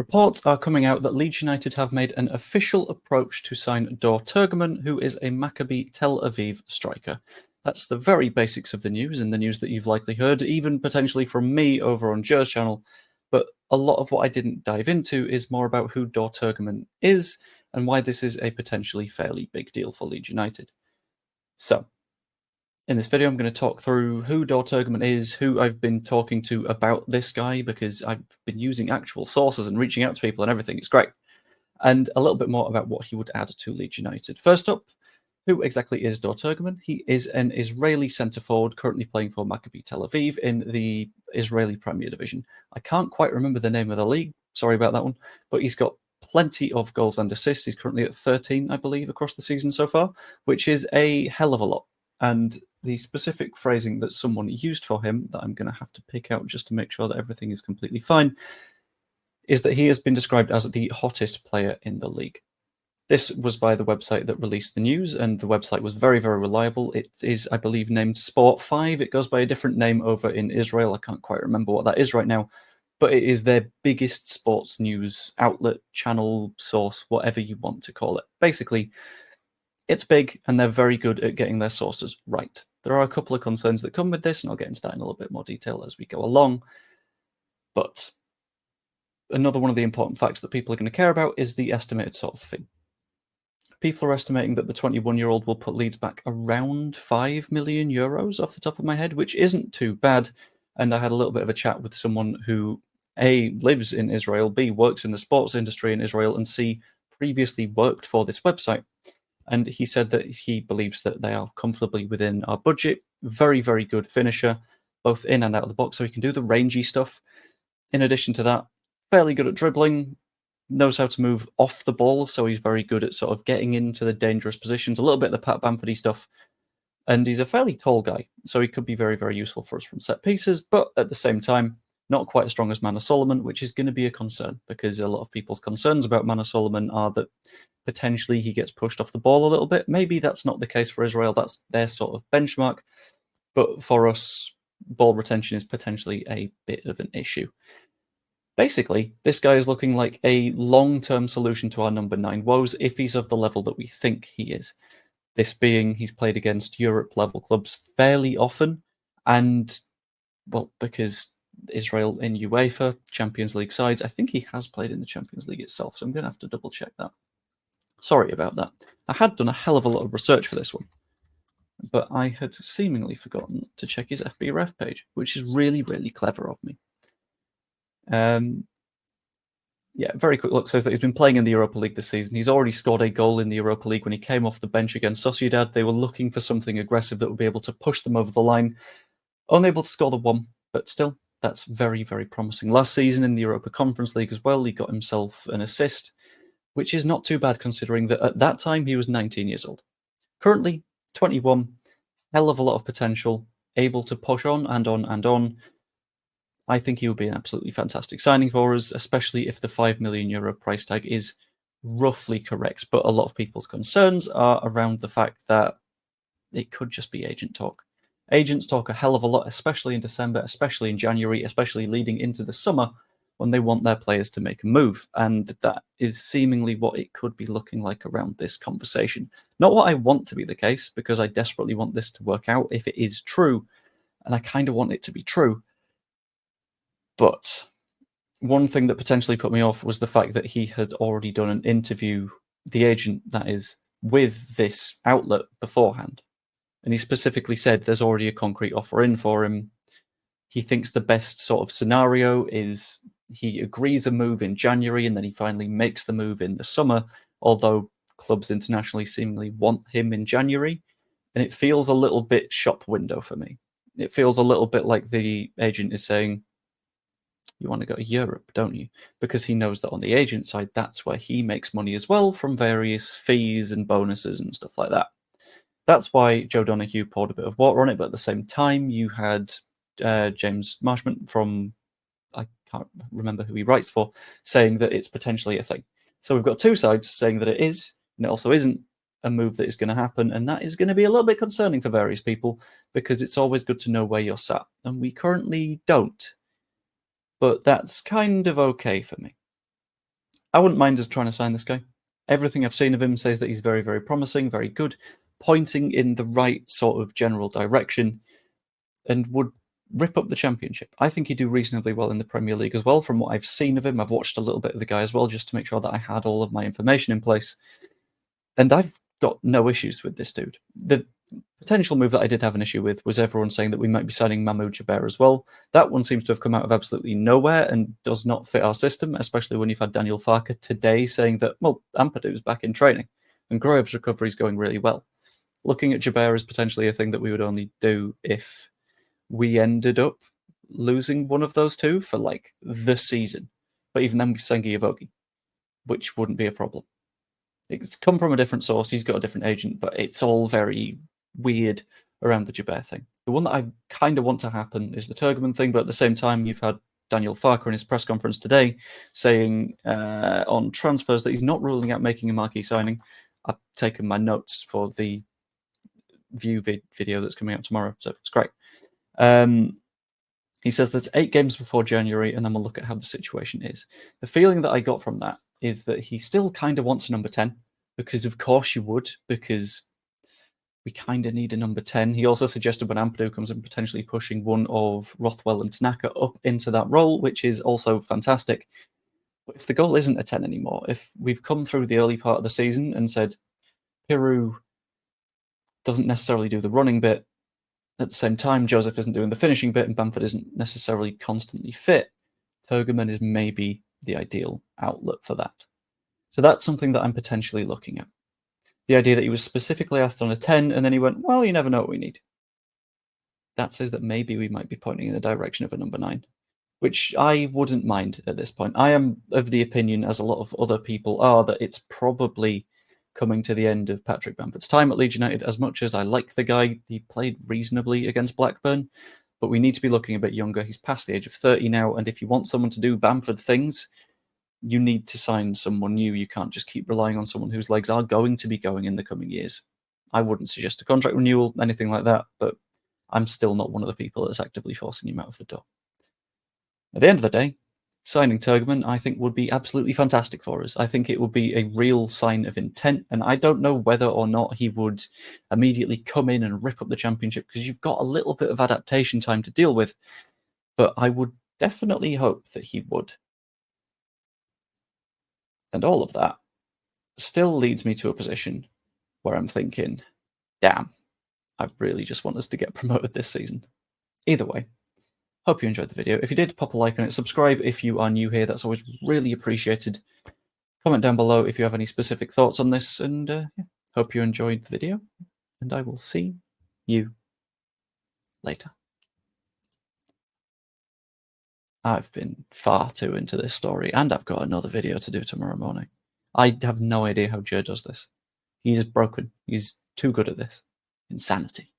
Reports are coming out that Leeds United have made an official approach to sign Dor Turgeman, who is a Maccabi Tel Aviv striker. That's the very basics of the news, and the news that you've likely heard, even potentially from me over on Jer's channel. But a lot of what I didn't dive into is more about who Dor Turgeman is and why this is a potentially fairly big deal for Leeds United. So, in this video, I'm going to talk through who Dor Turgeman is, who I've been talking to about this guy, because I've been using actual sources and reaching out to people and everything. It's great. And a little bit more about what he would add to Leeds United. First up, who exactly is Dor Turgeman? He is an Israeli centre-forward currently playing for Maccabi Tel Aviv in the Israeli Premier Division. I can't quite remember the name of the league. Sorry about that one. But he's got plenty of goals and assists. He's currently at 13, I believe, across the season so far, which is a hell of a lot. And the specific phrasing that someone used for him, that I'm going to have to pick out just to make sure that everything is completely fine, is that he has been described as the hottest player in the league. This was by the website that released the news, and the website was very, very reliable. It is, I believe, named Sport5. It goes by a different name over in Israel. I can't quite remember what that is right now, but it is their biggest sports news outlet, channel, source, whatever you want to call it. Basically, it's big, and they're very good at getting their sources right. There are a couple of concerns that come with this, and I'll get into that in a little bit more detail as we go along. But another one of the important facts that people are going to care about is the estimated sort of fee. People are estimating that the 21-year-old will put Leeds back around €5 million off the top of my head, which isn't too bad. And I had a little bit of a chat with someone who, A, lives in Israel, B, works in the sports industry in Israel, and C, previously worked for this website. And he said that he believes that they are comfortably within our budget. Very, very good finisher, both in and out of the box, so he can do the rangy stuff. In addition to that, fairly good at dribbling, knows how to move off the ball, so he's very good at sort of getting into the dangerous positions, a little bit of the Pat Bamfordy stuff. And he's a fairly tall guy, so he could be very, very useful for us from set pieces, but at the same time, not quite as strong as Manor Solomon, which is going to be a concern, because a lot of people's concerns about Manor Solomon are that potentially he gets pushed off the ball a little bit. Maybe that's not the case for Israel. That's their sort of benchmark. But for us, ball retention is potentially a bit of an issue. Basically, this guy is looking like a long-term solution to our number 9 woes if he's of the level that we think he is. This being he's played against Europe-level clubs fairly often, and, well, because Israel in UEFA Champions League sides, I think he has played in the Champions League itself, so I'm going to have to double-check that. Sorry about that. I had done a hell of a lot of research for this one, but I had seemingly forgotten to check his FBref page, which is really, really clever of me. Yeah, very quick look says that he's been playing in the Europa League this season. He's already scored a goal in the Europa League when he came off the bench against Sociedad. They were looking for something aggressive that would be able to push them over the line. Only able to score the one, but still, that's very, very promising. Last season in the Europa Conference League as well, he got himself an assist, which is not too bad considering that at that time he was 19 years old. Currently, 21, hell of a lot of potential, able to push on and on and on. I think he would be an absolutely fantastic signing for us, especially if the €5 million price tag is roughly correct. But a lot of people's concerns are around the fact that it could just be agent talk. Agents talk a hell of a lot, especially in December, especially in January, especially leading into the summer, when they want their players to make a move. And that is seemingly what it could be looking like around this conversation. Not what I want to be the case, because I desperately want this to work out if it is true, and I kind of want it to be true. But one thing that potentially put me off was the fact that he had already done an interview, the agent that is, with this outlet beforehand. And he specifically said there's already a concrete offer in for him. He thinks the best sort of scenario is he agrees a move in January and then he finally makes the move in the summer, although clubs internationally seemingly want him in January. And it feels a little bit shop window for me. It feels a little bit like the agent is saying, you want to go to Europe, don't you? Because he knows that on the agent side, that's where he makes money as well from various fees and bonuses and stuff like that. That's why Joe Donahue poured a bit of water on it, but at the same time, you had James Marshman from, I can't remember who he writes for, saying that it's potentially a thing. So we've got two sides saying that it is, and it also isn't a move that is going to happen, and that is going to be a little bit concerning for various people, because it's always good to know where you're sat, and we currently don't. But that's kind of okay for me. I wouldn't mind us trying to sign this guy. Everything I've seen of him says that he's very, very promising, very good, pointing in the right sort of general direction, and would rip up the Championship. I think he'd do reasonably well in the Premier League as well, from what I've seen of him. I've watched a little bit of the guy as well, just to make sure that I had all of my information in place. And I've got no issues with this dude. The potential move that I did have an issue with was everyone saying that we might be signing Mahmoud Jabber as well. That one seems to have come out of absolutely nowhere and does not fit our system, especially when you've had Daniel Farke today saying that, well, Ampadu's back in training and Grove's recovery is going really well. Looking at Jabber is potentially a thing that we would only do if we ended up losing one of those two for like the season. But even then, with Sengi Yavogi, which wouldn't be a problem. It's come from a different source. He's got a different agent, but it's all very weird around the Jabber thing. The one that I kind of want to happen is the Turgeman thing, but at the same time, you've had Daniel Farke in his press conference today saying on transfers that he's not ruling out making a marquee signing. I've taken my notes for the View video that's coming out tomorrow, so it's great. He says there's 8 games before January, and then we'll look at how the situation is. The feeling that I got from that is that he still kind of wants a number 10, because of course you would, because we kind of need a number 10. He also suggested when Ampadu comes in, potentially pushing one of Rothwell and Tanaka up into that role, which is also fantastic. But if the goal isn't a 10 anymore, if we've come through the early part of the season and said Piru doesn't necessarily do the running bit, at the same time Joseph isn't doing the finishing bit, and Bamford isn't necessarily constantly fit, Turgeman is maybe the ideal outlet for that. So that's something that I'm potentially looking at. The idea that he was specifically asked on a 10, and then he went, well, you never know what we need. That says that maybe we might be pointing in the direction of a number 9, which I wouldn't mind at this point. I am of the opinion, as a lot of other people are, that it's probably coming to the end of Patrick Bamford's time at Leeds United. As much as I like the guy, he played reasonably against Blackburn, but we need to be looking a bit younger. He's past the age of 30 now, and if you want someone to do Bamford things, you need to sign someone new. You can't just keep relying on someone whose legs are going to be going in the coming years. I wouldn't suggest a contract renewal, anything like that, but I'm still not one of the people that's actively forcing him out of the door. At the end of the day, signing Turgeman, I think, would be absolutely fantastic for us. I think it would be a real sign of intent, and I don't know whether or not he would immediately come in and rip up the Championship, because you've got a little bit of adaptation time to deal with, but I would definitely hope that he would. And all of that still leads me to a position where I'm thinking, damn, I really just want us to get promoted this season. Either way, hope you enjoyed the video. If you did, pop a like on it. Subscribe if you are new here. That's always really appreciated. Comment down below if you have any specific thoughts on this. And yeah, hope you enjoyed the video. And I will see you later. I've been far too into this story, and I've got another video to do tomorrow morning. I have no idea how Joe does this. He is broken. He's too good at this. Insanity.